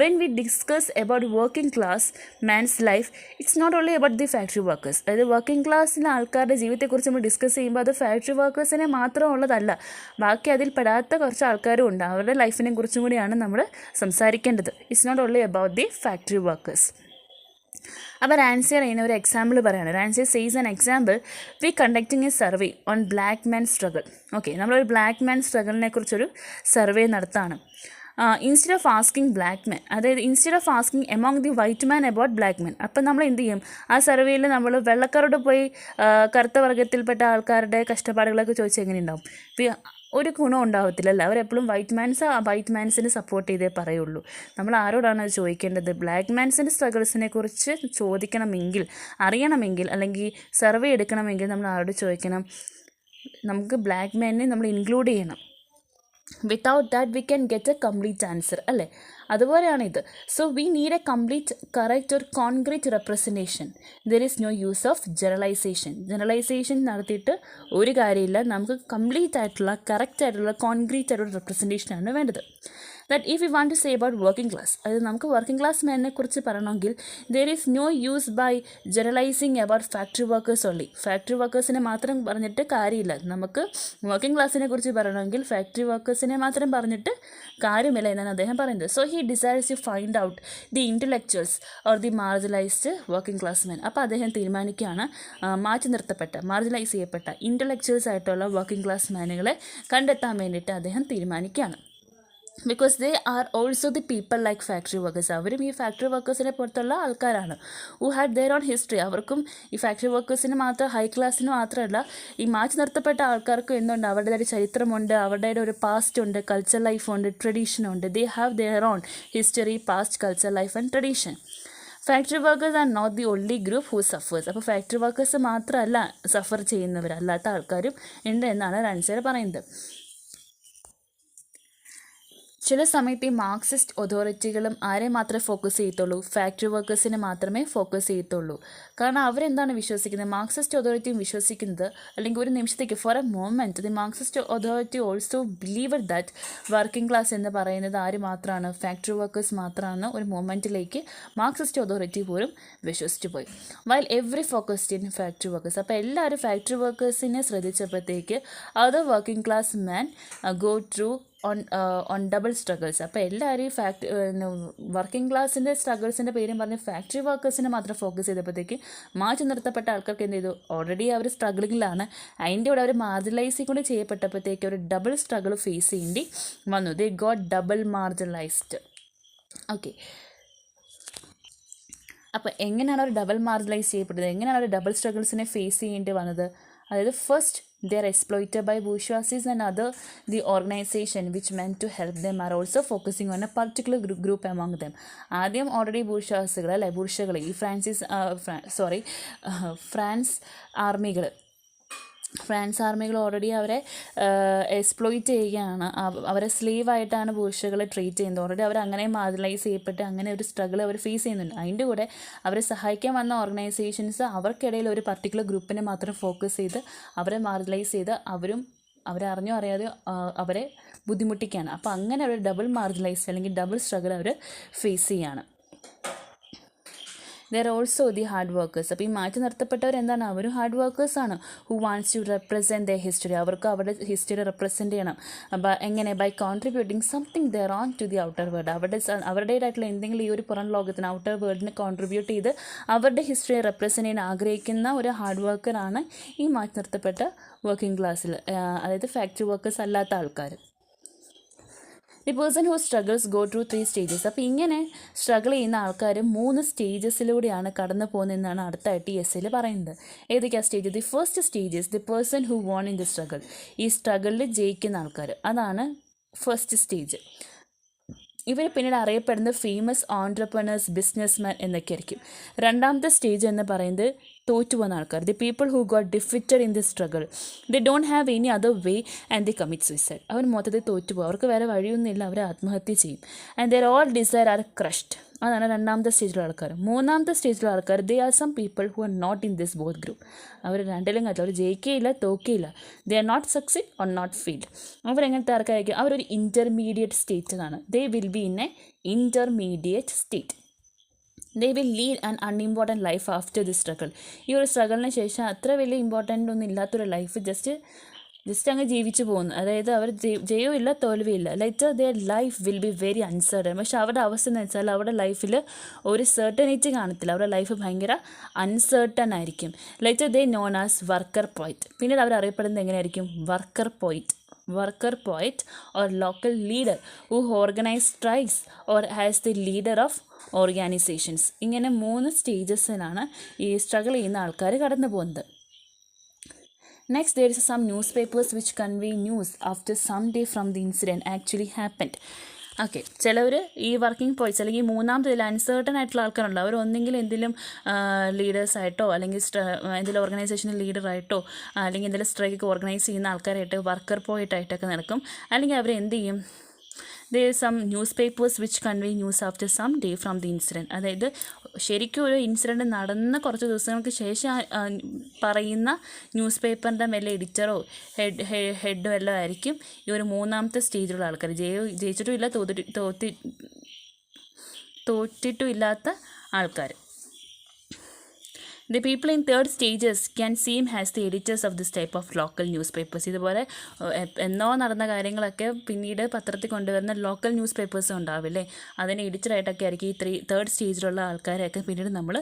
when we discuss about working class man's life, it's not only about the factory workers. അതായത് വർക്കിംഗ് ക്ലാസ്സിലെ ആൾക്കാരുടെ ജീവിതത്തെക്കുറിച്ച് നമ്മൾ ഡിസ്കസ് ചെയ്യുമ്പോൾ അത് ഫാക്ടറി വർക്കേഴ്സിനെ മാത്രമുള്ളതല്ല, ബാക്കി അതിൽ പെടാത്ത കുറച്ച് ആൾക്കാരും ഉണ്ട്. അവരുടെ ലൈഫിനെ കുറിച്ചും കൂടിയാണ് നമ്മൾ സംസാരിക്കേണ്ടത്. It's not only about the factory workers. അപ്പോൾ റാൻസിയർ ഇതിന് ഒരു എക്സാമ്പിൾ പറയുകയാണ്. Rancière says an example, we conducting a survey on black man struggle. Okay, നമ്മളൊരു ബ്ലാക്ക് മാൻ സ്ട്രഗിളിനെ കുറിച്ചൊരു സർവേ നടത്താണ്. Instead of asking black man, അതായത് instead of asking among the white man about black man. അപ്പം നമ്മൾ എന്ത് ചെയ്യും? ആ സർവേയിൽ നമ്മൾ വെള്ളക്കാരോട് പോയി കറുത്ത വർഗ്ഗത്തിൽപ്പെട്ട ആൾക്കാരുടെ കഷ്ടപ്പാടുകളൊക്കെ ചോദിച്ചാൽ എങ്ങനെയുണ്ടാവും? ഒരു ഗുണം ഉണ്ടാവത്തില്ലല്ലോ. അവരെപ്പോഴും വൈറ്റ് മാൻസിനെ സപ്പോർട്ട് ചെയ്തേ പറയുള്ളൂ. നമ്മൾ ആരോടാണ് അത് ചോദിക്കേണ്ടത്? ബ്ലാക്ക് മാൻസിൻ്റെ സ്ട്രഗിൾസിനെ കുറിച്ച് ചോദിക്കണമെങ്കിൽ, അറിയണമെങ്കിൽ, അല്ലെങ്കിൽ സർവേ എടുക്കണമെങ്കിൽ നമ്മൾ ആരോട് ചോദിക്കണം? നമുക്ക് ബ്ലാക്ക് മാനിനെ നമ്മൾ ഇൻക്ലൂഡ് ചെയ്യണം. Without that we can get a complete answer അല്ലേ? അതുപോലെയാണ് ഇത്. So we need a complete correct ഒരു concrete representation. There is no use of generalisation നടത്തിയിട്ട് ഒരു കാര്യമില്ല. നമുക്ക് കംപ്ലീറ്റ് ആയിട്ടുള്ള കറക്റ്റ് ആയിട്ടുള്ള കോൺക്രീറ്റ് ആയിട്ടുള്ള റെപ്രസെൻറ്റേഷനാണ് വേണ്ടത്. That if you want to say about working class, അത് നമുക്ക് വർക്കിംഗ് ക്ലാസ് മാനിനെ കുറിച്ച് പറയണമെങ്കിൽ there is no use by generalising about factory workers only. Factory വർക്കേഴ്സിനെ മാത്രം പറഞ്ഞിട്ട് കാര്യമില്ല. നമുക്ക് വർക്കിംഗ് ക്ലാസ്സിനെ കുറിച്ച് പറയണമെങ്കിൽ ഫാക്ടറി വർക്കേഴ്സിനെ മാത്രം പറഞ്ഞിട്ട് കാര്യമില്ല എന്നാണ് അദ്ദേഹം പറയുന്നത്. So he decides to find out the intellectuals or the marginalised working class man. അപ്പോൾ അദ്ദേഹം തീരുമാനിക്കുകയാണ് മാറ്റി നിർത്തപ്പെട്ട, മാർജിനലൈസ് ചെയ്യപ്പെട്ട ഇൻ്റലക്ച്വൽസ് ആയിട്ടുള്ള വർക്കിംഗ് ക്ലാസ് മാനുകളെ കണ്ടെത്താൻ വേണ്ടിയിട്ട് അദ്ദേഹം തീരുമാനിക്കുകയാണ്. Because they are also the people like factory workers. അവരും ഈ ഫാക്ടറി വർക്കേഴ്സിനെ പുറത്തുള്ള ആൾക്കാരാണ്. Who had their own history. അവർക്കും ഈ ഫാക്ടറി വർക്കേഴ്സിന് മാത്രം, ഹൈ ക്ലാസ്സിന് മാത്രമല്ല, ഈ മാറ്റി നിർത്തപ്പെട്ട ആൾക്കാർക്കും എന്തുണ്ട്? അവരുടേതായ ചരിത്രമുണ്ട്, അവരുടെ ഒരു പാസ്റ്റ് ഉണ്ട്, കൾച്ചർ ലൈഫുണ്ട്, ട്രഡീഷനുണ്ട്. They have their own history, past, culture life and tradition. Factory workers are not the only group who suffers. അപ്പോൾ ഫാക്ടറി വർക്കേഴ്സ് മാത്രമല്ല സഫർ ചെയ്യുന്നവരല്ലാത്ത ആൾക്കാരും ഉണ്ട് എന്നാണ് റാൻസിയർ പറയുന്നത്. ചില സമയത്ത് ഈ മാർക്സിസ്റ്റ് അതോറിറ്റികളും ആരെ മാത്രമേ ഫോക്കസ് ചെയ്യത്തുള്ളൂ? ഫാക്ടറി വർക്കേഴ്സിനെ മാത്രമേ ഫോക്കസ് ചെയ്യത്തുള്ളൂ. കാരണം അവരെന്താണ് വിശ്വസിക്കുന്നത്? മാർക്സിസ്റ്റ് അതോറിറ്റിയും വിശ്വസിക്കുന്നത്, അല്ലെങ്കിൽ ഒരു നിമിഷത്തേക്ക് for a moment the Marxist authority also believe that working class എന്ന് പറയുന്നത് ആര് മാത്രമാണ്? ഫാക്ടറി വർക്കേഴ്സ് മാത്രമാണ്. ഒരു മൊമെൻറ്റിലേക്ക് മാർക്സിസ്റ്റ് അതോറിറ്റി പോലും വിശ്വസിച്ച് പോയി. While every focused in factory workers. അപ്പോൾ എല്ലാവരും ഫാക്ടറി വർക്കേഴ്സിനെ ശ്രദ്ധിച്ചപ്പോഴത്തേക്ക് other working class man go through own double struggles. അപ്പോൾ എല്ലാവരും വർക്കിംഗ് ക്ലാസ്സിൻ്റെ സ്ട്രഗിൾസിൻ്റെ പേരും പറഞ്ഞ് ഫാക്ടറി വർക്കേഴ്സിനെ മാത്രം ഫോക്കസ് ചെയ്തപ്പോഴത്തേക്ക് മാറ്റി നിർത്തപ്പെട്ട ആൾക്കാർക്ക് എന്ത് ചെയ്തു? ഓൾറെഡി അവർ സ്ട്രഗിളിങ്ങിലാണ്. അതിൻ്റെ കൂടെ അവർ മാർജിനലൈസ് കൂടി ചെയ്യപ്പെട്ടപ്പോഴത്തേക്ക് ഒരു ഡബിൾ സ്ട്രഗിൾ ഫേസ് ചെയ്യേണ്ടി വന്നു. They got double marginalised. Okay, അപ്പോൾ എങ്ങനെയാണ് അവർ ഡബിൾ മാർജിനലൈസ് ചെയ്യപ്പെട്ടത്? എങ്ങനെയാണ് അവർ ഡബിൾ സ്ട്രഗിൾസിനെ ഫേസ് ചെയ്യേണ്ടി വന്നത്? അതായത് first, they are exploited by bourgeoisies, and other the organization which meant to help them are also focusing on a particular group among them. ആദ്യം ഓൾറെഡി ബൂർഷ്വാസികൾ അല്ലേ, ബൂർഷകൾ, ഈ ഫ്രാൻസ് ആർമികൾ ഓൾറെഡി അവരെ എക്സ്പ്ലോയിറ്റ് ചെയ്യുകയാണ്. അവരെ സ്ലീവായിട്ടാണ് ബൂർഷകളെ ട്രീറ്റ് ചെയ്യുന്നത്. ഓൾറെഡി അവർ അങ്ങനെ മാർജിനലൈസ് ചെയ്യപ്പെട്ട് അങ്ങനെ ഒരു സ്ട്രഗിൾ അവർ ഫേസ് ചെയ്യുന്നുണ്ട്. അതിൻ്റെ കൂടെ അവരെ സഹായിക്കാൻ വന്ന ഓർഗനൈസേഷൻസ് അവർക്കിടയിൽ ഒരു പർട്ടിക്കുലർ ഗ്രൂപ്പിനെ മാത്രം ഫോക്കസ് ചെയ്ത് അവരെ മാർജിനലൈസ് ചെയ്ത് അവരെ അറിഞ്ഞോ അറിയാതെ അവരെ ബുദ്ധിമുട്ടിക്കുകയാണ്. അപ്പോൾ അങ്ങനെ ഒരു ഡബിൾ മാർജിനലൈസ് അല്ലെങ്കിൽ ഡബിൾ സ്ട്രഗിൾ അവർ ഫേസ് ചെയ്യുകയാണ്. They're also the hard workers. അപ്പോൾ ഈ മാറ്റി നിർത്തപ്പെട്ടവർ എന്താണ്? അവരും ഹാർഡ് വർക്കേഴ്സാണ്. Who wants to represent the history. അവർക്ക് അവരുടെ ഹിസ്റ്ററി റെപ്രസെൻറ്റ് ചെയ്യണം. എങ്ങനെ? By contributing something their own to the outer world. അവരുടേതായിട്ടുള്ള എന്തെങ്കിലും ഈ ഒരു പുറം ലോകത്തിന്, ഔട്ടർ വേൾഡിന് കോൺട്രിബ്യൂട്ട് ചെയ്ത് അവരുടെ ഹിസ്റ്ററിയെ റെപ്രസെൻറ്റ് ചെയ്യാൻ ആഗ്രഹിക്കുന്ന ഒരു ഹാർഡ് വർക്കറാണ് ഈ മാറ്റി നിർത്തപ്പെട്ട വർക്കിംഗ് ക്ലാസ്സിൽ, അതായത് ഫാക്ടറി വർക്കേഴ്സ് അല്ലാത്ത ആൾക്കാർ. The person who struggles go through 3 stages. അപ്പോൾ ഇങ്ങനെ സ്ട്രഗിൾ ചെയ്യുന്ന ആൾക്കാർ 3 സ്റ്റേജസിലൂടെയാണ് കടന്നു പോകുന്നതെന്നാണ് അടുത്തായിട്ട് ഈ എസ്സേയിൽ പറയുന്നത്. ഏതൊക്കെയാണ് stage? The first stage is the person who von in the struggle. ഈ സ്ട്രഗിളിൽ ജയിക്കുന്ന ആൾക്കാർ, അതാണ് ഫസ്റ്റ് സ്റ്റേജ്. ഇവർ പിന്നീട് അറിയപ്പെടുന്ന ഫേമസ് ഓൺട്രപ്രണേഴ്സ്, ബിസിനസ്മാൻ എന്നൊക്കെ ആയിരിക്കും. രണ്ടാമത്തെ സ്റ്റേജ് എന്ന് പറയുന്നത് തോറ്റുപോകുന്ന ആൾക്കാർ. The people who got defeated in the struggle, they don't have any other way and they commit suicide. അവർ മൊത്തത്തിൽ തോറ്റുപോകും, അവർക്ക് വേറെ വഴിയൊന്നുമില്ല, അവർ ആത്മഹത്യ ചെയ്യും. And their all desire are crushed. അതാണ് രണ്ടാമത്തെ സ്റ്റേജിലുള്ള ആൾക്കാർ. മൂന്നാമത്തെ സ്റ്റേജിലുള്ള ആൾക്കാർ, they are some people who are not in this both group. അവർ രണ്ടിലും കണ്ടില്ല, അവർ ജയിക്കുകയില്ല തോക്കുകയില്ല. They are not succeed or not failed. അവരെങ്ങനത്തെ ആൾക്കാരായിരിക്കും? അവരൊരു ഇൻ്റർമീഡിയറ്റ് സ്റ്റേറ്റിലാണ്. They will be in a intermediate state. They will lead an unimportant life after the struggle. ഈ ഒരു സ്ട്രഗിളിന് ശേഷം അത്ര വലിയ ഇമ്പോർട്ടൻ്റ് ഒന്നും ഇല്ലാത്തൊരു ലൈഫ് ജസ്റ്റ് അങ്ങ് ജീവിച്ചു പോകുന്നു. അതായത് അവർ ജയവുമില്ല തോൽവിയില്ല. Later their life will be very uncertain. പക്ഷെ അവരുടെ അവസ്ഥ എന്ന് വെച്ചാൽ അവരുടെ ലൈഫിൽ ഒരു സെർട്ടനിറ്റി കാണത്തില്ല. അവരുടെ ലൈഫ് ഭയങ്കര അൺസർട്ടൺ ആയിരിക്കും. Later they known as worker poet. പിന്നീട് അവർ അറിയപ്പെടുന്നത് എങ്ങനെയായിരിക്കും? വർക്കർ പോയിറ്റ് or local leader who organize strikes or has the leader of organizations. ഇങ്ങനെ 3 സ്റ്റേജസിലാണ് ഈ സ്ട്രഗിൾ ചെയ്യുന്ന ആൾക്കാർ കടന്നു പോകുന്നത്. Next, there is some newspapers which convey news after some day from the incident actually happened. Okay, ചിലവർ ഈ വർക്കിംഗ് പോയിറ്റ്സ് അല്ലെങ്കിൽ മൂന്നാമതിൽ അൺസേർട്ടൺ ആയിട്ടുള്ള ആൾക്കാരുണ്ട്. അവർ ഒന്നെങ്കിൽ എന്തെങ്കിലും ലീഡേഴ്സായിട്ടോ അല്ലെങ്കിൽ എന്തെങ്കിലും ഓർഗനൈസേഷനിൽ ലീഡറായിട്ടോ അല്ലെങ്കിൽ എന്തെങ്കിലും സ്ട്രൈക്ക് ഓർഗനൈസ് ചെയ്യുന്ന ആൾക്കാരായിട്ട് വർക്കർ പോയിട്ടായിട്ടൊക്കെ നടക്കും. അല്ലെങ്കിൽ അവർ എന്ത് ചെയ്യും? there are some newspapers which convey news after some day from the incident. അതായത് ശരിക്കും ഒരു ഇൻസിഡൻറ്റ് നടന്ന കുറച്ച് ദിവസങ്ങൾക്ക് ശേഷം പറയുന്ന ന്യൂസ് പേപ്പറിൻ്റെ മേലെ എഡിറ്ററോ ഹെഡോ എല്ലാം ആയിരിക്കും ഈ ഒരു മൂന്നാമത്തെ സ്റ്റേജിലുള്ള ആൾക്കാർ. ജയിച്ചിട്ടും ഇല്ല തോറ്റിട്ടും ഇല്ലാത്ത ആൾക്കാർ. The people in third stages can seem as the editors of this type of local newspapers. ഇതുപോലെ എന്നോ നടന്ന കാര്യങ്ങളൊക്കെ പിന്നീട് പത്രത്തിൽ കൊണ്ടുവരുന്ന ലോക്കൽ ന്യൂസ് പേപ്പേഴ്സ് ഉണ്ടാവില്ലേ, അതിന് എഡിറ്ററായിട്ടൊക്കെ ആയിരിക്കും ഈ തേർഡ് സ്റ്റേജിലുള്ള ആൾക്കാരെയൊക്കെ പിന്നീട് നമ്മൾ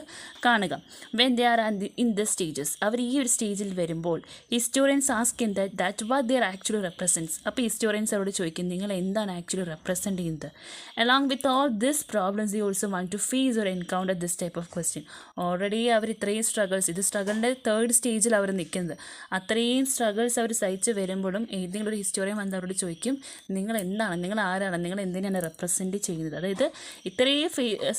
കാണുക. When they are in the stages, അവർ ഈ ഒരു സ്റ്റേജിൽ വരുമ്പോൾ historians ask in that what they are actually represents. അപ്പോൾ ഹിസ്റ്റോറിയൻസ് അവരോട് ചോദിക്കും, നിങ്ങൾ എന്താണ് ആക്ച്വലി റെപ്രസെൻറ്റ് ചെയ്യുന്നത്? Along with all this problems they also want to face or encounter this type of question. Already അവർ ഇത്രയും സ്ട്രഗിൾസ്, ഇത് സ്ട്രഗിളിൻ്റെ തേർഡ് സ്റ്റേജിൽ അവർ നിൽക്കുന്നത്. അത്രയും സ്ട്രഗിൾസ് അവർ സഹിച്ച് വരുമ്പോഴും ഏതെങ്കിലും ഒരു ഹിസ്റ്റോറിയൻ വന്ന് അവരോട് ചോദിക്കും, നിങ്ങൾ എന്താണ്, നിങ്ങൾ ആരാണ്, നിങ്ങൾ എന്തിനാണ് റെപ്രസെൻറ്റ് ചെയ്യുന്നത്? അതായത് ഇത്രയും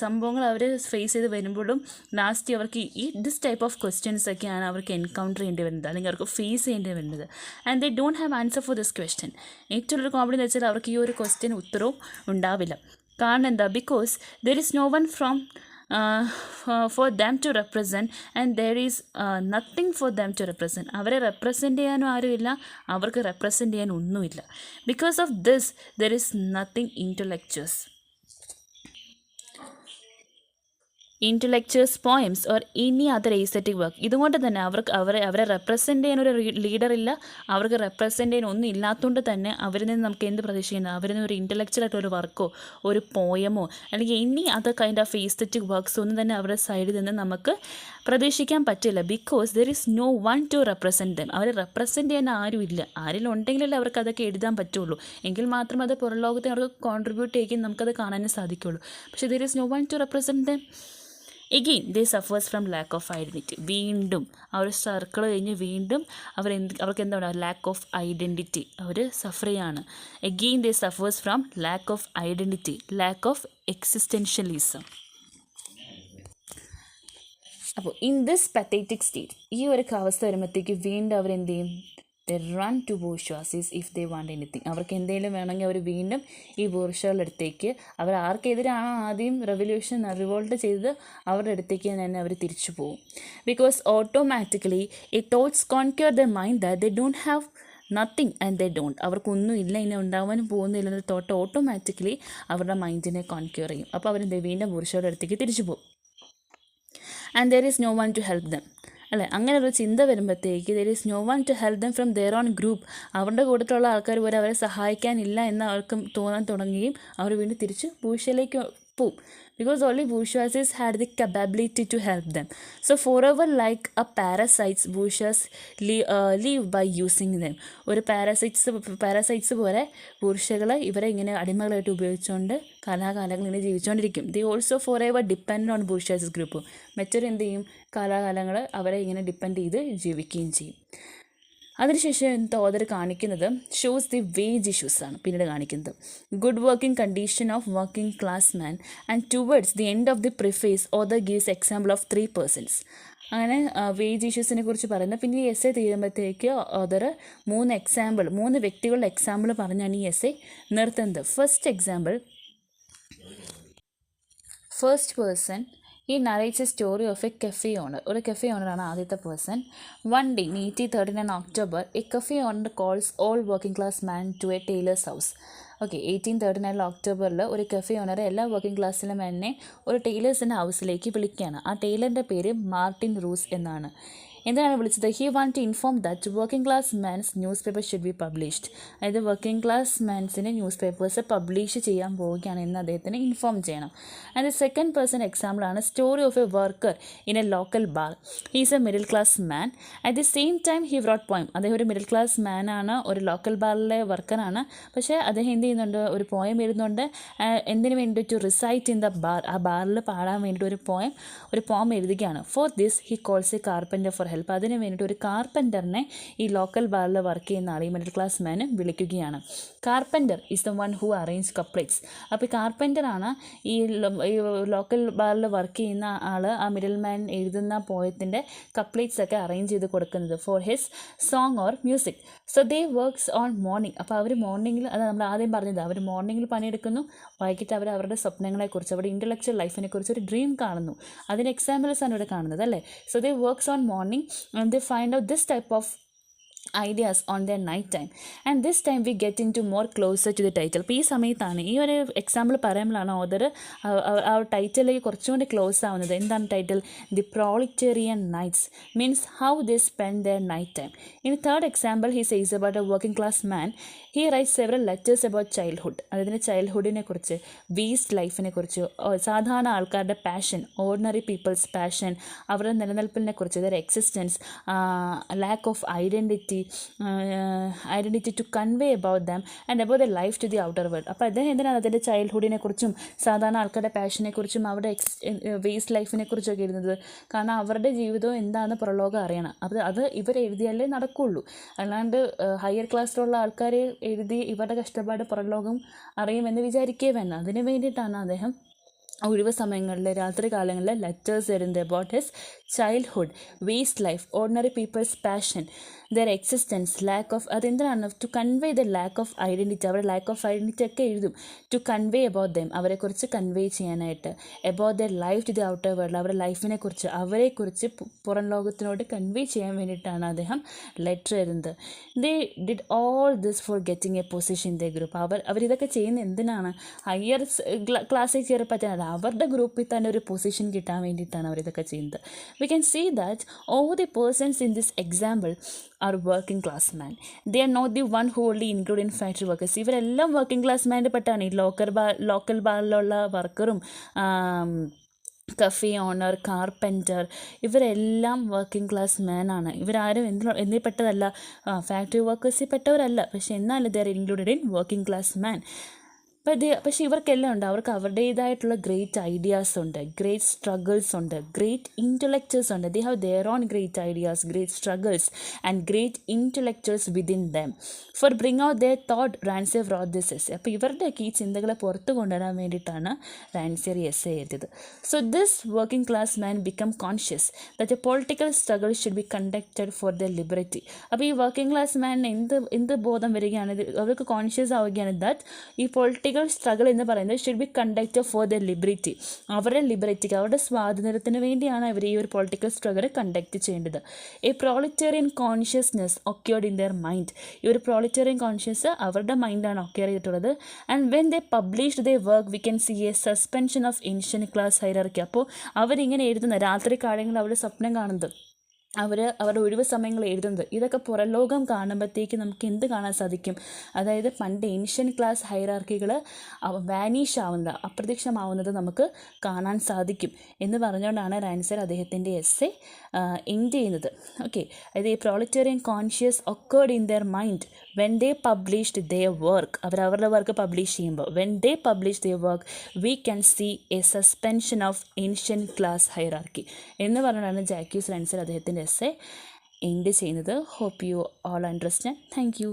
സംഭവങ്ങൾ അവർ ഫേസ് ചെയ്ത് വരുമ്പോഴും ലാസ്റ്റ് അവർക്ക് ദിസ് ടൈപ്പ് ഓഫ് ക്വസ്റ്റ്യൻസ് ഒക്കെയാണ് അവർക്ക് എൻകൗണ്ടർ ചെയ്യേണ്ടി വരുന്നത്, അല്ലെങ്കിൽ അവർക്ക് ഫേസ് ചെയ്യേണ്ടി വരുന്നത്. And they don't have answer for this question. ഏറ്റവും ഒരു കോമഡി എന്ന് വെച്ചാൽ അവർക്ക് ഈ ഒരു ക്വസ്റ്റ്യൻ ഉത്തരവും ഉണ്ടാവില്ല. കാരണം എന്താ? Because there is no one from for them to represent and there is nothing for them to represent. അവരെ റെപ്രസെൻ്റ് ചെയ്യാനും ആരുമില്ല, അവർക്ക് റെപ്രസെൻ്റ് ചെയ്യാൻ ഒന്നുമില്ല. Because of this there is nothing intellectuals, poems or any other aesthetic work. ഇതുകൊണ്ട് തന്നെ അവരെ റെപ്രസെൻ്റ് ചെയ്യാൻ ഒരു ലീഡറില്ല, അവർക്ക് റെപ്രസെൻ്റ് ചെയ്യാൻ ഒന്നും ഇല്ലാത്തതുകൊണ്ട് തന്നെ അവരിൽ നിന്ന് നമുക്ക് എന്ത് പ്രതീക്ഷിക്കുന്നത്? അവരിൽ നിന്ന് ഒരു ഇൻ്റലക്ച്വലായിട്ടൊരു വർക്കോ ഒരു പോയമോ അല്ലെങ്കിൽ any other kind of aesthetic works ഒന്നും തന്നെ അവരുടെ സൈഡിൽ നിന്ന് നമുക്ക് പ്രതീക്ഷിക്കാൻ പറ്റില്ല. Because there is no one to represent them. അവരെ റെപ്രസെൻറ്റ് ചെയ്യാൻ ആരുമില്ല. ആരെങ്കിലും ഉണ്ടെങ്കിലല്ലേ അവർക്ക് അതൊക്കെ എഴുതാൻ പറ്റുള്ളൂ, എങ്കിൽ മാത്രം അത് പുറം ലോകത്തെ അവർക്ക് കോൺട്രിബ്യൂട്ട് ചെയ്യും, നമുക്കത് കാണാനും സാധിക്കുള്ളൂ. പക്ഷേ there is no one to represent them. Again they suffers from lack of identity. വീണ്ടും ആ ഒരു സർക്കിൾ കഴിഞ്ഞ് വീണ്ടും അവർക്ക് എന്താണ്? ലാക്ക് ഓഫ് ഐഡൻറ്റിറ്റി അവർ സഫർ ചെയ്യാണ്. Again they suffers from lack of identity, lack of existentialism. അപ്പോൾ ഇൻ ദിസ് പത്തറ്റിക് സ്റ്റേറ്റ്, ഈ ഒരു അവസ്ഥ വരുമ്പോഴത്തേക്ക് വീണ്ടും അവരെന്ത് ചെയ്യും? they run to bourgeoisies if they want anything. അവർക്ക് എന്തെങ്കിലും വേണമെങ്കിൽ അവർ വീണ്ടും ഈ ബൂർഷ്വകളുടെ അടുത്തേക്ക്, അവർ ആർക്കെതിരാണോ ആദ്യം റിവോൾട്ട് ചെയ്തത് അവരുടെ അടുത്തേക്ക് തന്നെ അവർ തിരിച്ചു പോകും. ബിക്കോസ് ഓട്ടോമാറ്റിക്കലി ഈ thoughts conquer the mind that they don't have nothing and they don't. അവർക്കൊന്നും ഇല്ല, ഇനി ഉണ്ടാവാനും പോകുന്നില്ലെന്ന തോട്ട് ഓട്ടോമാറ്റിക്കലി അവരുടെ മൈൻഡിനെ കോൺക്യൂർ ചെയ്യും. അപ്പോൾ അവർ വീണ്ടും ബൂർഷ്വകളുടെ അടുത്തേക്ക് തിരിച്ചു പോകും. And there is no one to help them. അല്ലേ, അങ്ങനെ ഒരു ചിന്ത വരുമ്പോഴത്തേക്ക് there is no one to help them from their own group. അവരുടെ കൂട്ടത്തിലുള്ള ആൾക്കാർ പോലും അവരെ സഹായിക്കാനില്ല എന്ന് അവർക്ക് തോന്നാൻ തുടങ്ങുകയും അവർ വീണ്ടും തിരിച്ച് ബൂർഷ്വയിലേക്ക് പോവും. Because only bourgeoisie had the capability to help them. So forever like a parasites, bourgeois live by using them. ഒരു പാരസൈറ്റ്സ് പോലെ ബൂർഷകൾ ഇവരെ ഇങ്ങനെ അടിമകളായിട്ട് ഉപയോഗിച്ചുകൊണ്ട് കാലാകാലങ്ങൾ ഇങ്ങനെ ജീവിച്ചുകൊണ്ടിരിക്കും. They also for ever depend on bourgeoisies group. മറ്റൊരു എന്ത് ചെയ്യും, കാലാകാലങ്ങൾ അവരെ ഇങ്ങനെ ഡിപ്പെൻഡ് ചെയ്ത് ജീവിക്കുകയും ചെയ്യും. അതിനുശേഷം എന്താ ഓദർ കാണിക്കുന്നത്, ഷോസ് ദി വേജ് ഇഷ്യൂസാണ് പിന്നീട് കാണിക്കുന്നത്. Good working condition of working class man and towards the end of the preface author gives example of 3 persons. അങ്ങനെ വേജ് ഇഷ്യൂസിനെ കുറിച്ച് പറയുന്നത്. പിന്നെ ഈ എസ്സേ തീരുമ്പോഴത്തേക്ക് ഓദർ 3 വ്യക്തികളുടെ എക്സാമ്പിൾ പറഞ്ഞാണ് ഈ എസ്സേ നിർത്തുന്നത്. First person he narrates a story of a cafe owner. ഒരു കഫേ ഓണറാണ് ആദ്യത്തെ person. One day, 1839 October, a cafe owner calls all working class man to a tailor's house. 1839 ഒക്ടോബറിൽ ഒരു കഫേ ഓണർ എല്ലാ വർക്കിംഗ് ക്ലാസ്സിലെ മെന്നെ ഒരു ടൈലേഴ്സിൻ്റെ ഹൗസിലേക്ക് വിളിക്കുകയാണ്. ആ ടൈലറിൻ്റെ പേര് മാർട്ടിൻ റൂസ് എന്നാണ്. എന്താണ് വിളിച്ചത്? He want to inform that working class mans newspaper should be published. അതായത് വർക്കിംഗ് ക്ലാസ് മാൻസിന് ന്യൂസ് പേപ്പേഴ്സ് പബ്ലിഷ് ചെയ്യാൻ പോവുകയാണ് എന്ന് അദ്ദേഹത്തിന് ഇൻഫോം ചെയ്യണം. ആൻഡ് ദ സെക്കൻഡ് പേഴ്സൺ എക്സാമ്പിളാണ് story of a worker in a local bar. He is a middle class man. At the same time he wrote poem. അദ്ദേഹം ഒരു മിഡിൽ ക്ലാസ് മാനാണ്, ഒരു ലോക്കൽ ബാറിലെ വർക്കറാണ്. പക്ഷേ അദ്ദേഹം എന്ത് ചെയ്യുന്നുണ്ട്, ഒരു പോയം എഴുതുന്നുണ്ട്. എന്തിനു വേണ്ടി? To recite in the bar. ആ ബാറിൽ പാടാൻ വേണ്ടിയിട്ട് ഒരു പോം എഴുതുകയാണ്. For this he calls a carpenter for help. അതിന് വേണ്ടിയിട്ട് ഒരു കാർപ്പൻ്ററിനെ ഈ ലോക്കൽ ബാറിൽ വർക്ക് ചെയ്യുന്ന ആൾ, ഈ മിഡിൽ ക്ലാസ് മാന് വിളിക്കുകയാണ്. Carpenter is the one who arrange couplets. അപ്പോൾ ഈ കാർപ്പൻ്ററാണ് ഈ ലോക്കൽ ബാറിൽ വർക്ക് ചെയ്യുന്ന ആൾ ആ മിഡിൽ മാൻ എഴുതുന്ന പോയത്തിൻ്റെ കപ്ലേറ്റ്സ് ഒക്കെ അറേഞ്ച് ചെയ്ത് കൊടുക്കുന്നത് for his song or music. So they works on morning. അപ്പോൾ അവർ മോർണിംഗിൽ, അത് നമ്മൾ ആദ്യം പറഞ്ഞത്, അവർ മോർണിംഗിൽ പണിയെടുക്കുന്നു, വൈകിട്ട് അവർ അവരുടെ സ്വപ്നങ്ങളെക്കുറിച്ച്, അവരുടെ ഇൻ്റലക്ച്വൽ ലൈഫിനെ കുറിച്ച് ഒരു ഡ്രീം കാണുന്നു. അതിന് എക്സാമ്പിൾസാണ് ഇവിടെ കാണുന്നത്, അല്ലേ. So they works on morning and they find out this type of ideas on their night time, and this time we get into more closer to the title. അപ്പോൾ ഈ സമയത്താണ്, ഈ ഒരു എക്സാമ്പിൾ പറയുമ്പോഴാണ് ഓദർ ആ ടൈറ്റിലേക്ക് കുറച്ചുകൂടി ക്ലോസ് ആവുന്നത്. എന്താണ് title? The proletarian nights means how they spend their night time. In third example he says about a working class man. He writes several letters about childhood. അതിന് ചൈൽഡ്ഹുഡിനെ കുറിച്ച്, വേസ്റ്റ് ലൈഫിനെ കുറിച്ച്, സാധാരണ ആൾക്കാരുടെ പാഷൻ, ഓർഡിനറി പീപ്പിൾസ് പാഷൻ, അവരുടെ നിലനിൽപ്പിനെ കുറിച്ച്, their existence, lack of identity to convey about them and about the life to the outer world. അപ്പോൾ അദ്ദേഹം എന്തിനാണ് അതിൻ്റെ ചൈൽഡ്ഹുഡിനെ കുറിച്ചും സാധാരണ ആൾക്കാരുടെ പാഷനെ കുറിച്ചും അവരുടെ വേസ്റ്റ് ലൈഫിനെ കുറിച്ചൊക്കെ എഴുതുന്നത്? കാരണം അവരുടെ ജീവിതവും എന്താണെന്ന് പുറലോകം അറിയണം. അത് ഇവരെഴുതിയാലേ നടക്കുകയുള്ളൂ. അല്ലാണ്ട് ഹയർ ക്ലാസ്സിലുള്ള ആൾക്കാർ എഴുതി ഇവരുടെ കഷ്ടപ്പാട് പുറലോകം അറിയുമെന്ന് വിചാരിക്കേ വേണ്ട. അതിന് വേണ്ടിയിട്ടാണ് അദ്ദേഹം ഒഴിവ് സമയങ്ങളിൽ, രാത്രി കാലങ്ങളിൽ ലെറ്റേഴ്സ് എഴുതുന്നത് about his childhood, waste life, ordinary people's passion, their existence, lack of, അതെന്താണ്? To convey the lack of identity. അവരുടെ ലാക്ക് ഓഫ് ഐഡൻറ്റിറ്റി ഒക്കെ എഴുതും. ടു കൺവേ അബൌട്ട് ദം, അവരെക്കുറിച്ച് കൺവേ ചെയ്യാനായിട്ട്. About their life to the outer world, അവരുടെ ലൈഫിനെ കുറിച്ച്, അവരെക്കുറിച്ച് പുറം ലോകത്തിനോട് കൺവേ ചെയ്യാൻ വേണ്ടിയിട്ടാണ് അദ്ദേഹം ലെറ്റർ എഴുതുന്നത്. They did all this for getting a position in the group. അവരിതൊക്കെ ചെയ്യുന്നത് എന്തിനാണ്? ഹയർ ക്ലാസ്സിൽ കയറി പറ്റാനല്ല, അവരുടെ ഗ്രൂപ്പിൽ തന്നെ ഒരു പൊസിഷൻ കിട്ടാൻ വേണ്ടിയിട്ടാണ് അവരിതൊക്കെ ചെയ്യുന്നത്. We can see that all the persons in this example are working class man. They are not the one who only include in factory workers. ഇവരെല്ലാം വർക്കിംഗ് ക്ലാസ് മാൻ്റെ പെട്ടാണ്. ഈ ലോക്കൽ ബാറിലുള്ള വർക്കറും കഫേ ഓണർ, കാർപ്പൻ്റർ, ഇവരെല്ലാം വർക്കിംഗ് ക്ലാസ് മാനാണ്. ഇവരാരും എന്തിൽ പെട്ടതല്ല, ഫാക്ടറി വർക്കേഴ്സിൽ പെട്ടവരല്ല. പക്ഷേ എന്നാലും they are included in working class man. പക്ഷേ ഇവർക്കെല്ലാം ഉണ്ട്, അവർക്ക് അവരുടേതായിട്ടുള്ള ഗ്രേറ്റ് ഐഡിയാസ് ഉണ്ട്, ഗ്രേറ്റ് സ്ട്രഗിൾസ് ഉണ്ട്, ഗ്രേറ്റ് ഇൻ്റലക്ച്വൽസ് ഉണ്ട്. They have their own great ideas, great struggles and great intellectuals within them. For bring out their thought Rancière wrote this essay. അപ്പോൾ ഇവരുടെയൊക്കെ ഈ ചിന്തകളെ പുറത്ത് കൊണ്ടുവരാൻ വേണ്ടിയിട്ടാണ് റാൻസിയർ ഈ എസ്സേ എഴുതിയത്. So this working class man become conscious that a political struggle should be conducted for the liberty. അപ്പോൾ ഈ വർക്കിംഗ് ക്ലാസ് മാനിന് എന്ത് ബോധം വരികയാണ്? അവർക്ക് കോൺഷ്യസ് ആവുകയാണ് ദാറ്റ് ഈ പൊളിറ്റിക്കൽ പൊളിറ്റിക്കൽ സ്ട്രഗിൾ എന്ന് പറയുന്നത് should be conducted for the liberty, അവരുടെ ലിബറിറ്റിക്ക്, അവരുടെ സ്വാതന്ത്ര്യത്തിന് വേണ്ടിയാണ് അവർ ഈ ഒരു പൊളിറ്റിക്കൽ സ്ട്രഗിൾ കണ്ടക്ട് ചെയ്യേണ്ടത്. A proletarian consciousness occurred in their mind, ഈ ഒരു പ്രോളിറ്റേറിയൻ കോൺഷ്യസ് അവരുടെ മൈൻഡാണ് ഒക്യൂർ ചെയ്തിട്ടുള്ളത്. And when they published they work we can see a suspension of ancient class hierarchy. അപ്പോൾ അവരിങ്ങനെ എഴുതുന്ന രാത്രി കാലങ്ങളിൽ അവർ സ്വപ്നം കാണുന്നത്, അവരുടെ ഒഴിവ് സമയങ്ങൾ എഴുതുന്നത്, ഇതൊക്കെ പുറം ലോകം കാണുമ്പോഴത്തേക്ക് നമുക്ക് എന്ത് കാണാൻ സാധിക്കും? അതായത് പണ്ട് ഏൻഷ്യൻ ക്ലാസ് ഹൈറാർക്കികൾ വാനിഷ് ആവുന്നത്, അപ്രത്യക്ഷമാവുന്നത് നമുക്ക് കാണാൻ സാധിക്കും എന്ന് പറഞ്ഞുകൊണ്ടാണ് റാൻസിയർ അദ്ദേഹത്തിൻ്റെ എസ്സേ എൻഡ് ചെയ്യുന്നത്. ഓക്കെ, അതായത് ഈ proletarian conscious occurred in their mind when they published their work, അവരുടെ വർക്ക് പബ്ലിഷ് ചെയ്യുമ്പോൾ when they publish their work we can see a suspension of ancient class hierarchy എന്ന് പറഞ്ഞാണ് ജാക്യൂസ് റാൻസിയർ അദ്ദേഹത്തിൻ്റെ എസ്സേ എൻഡ് ചെയ്യുന്നത്. Hope you all understand. Thank U.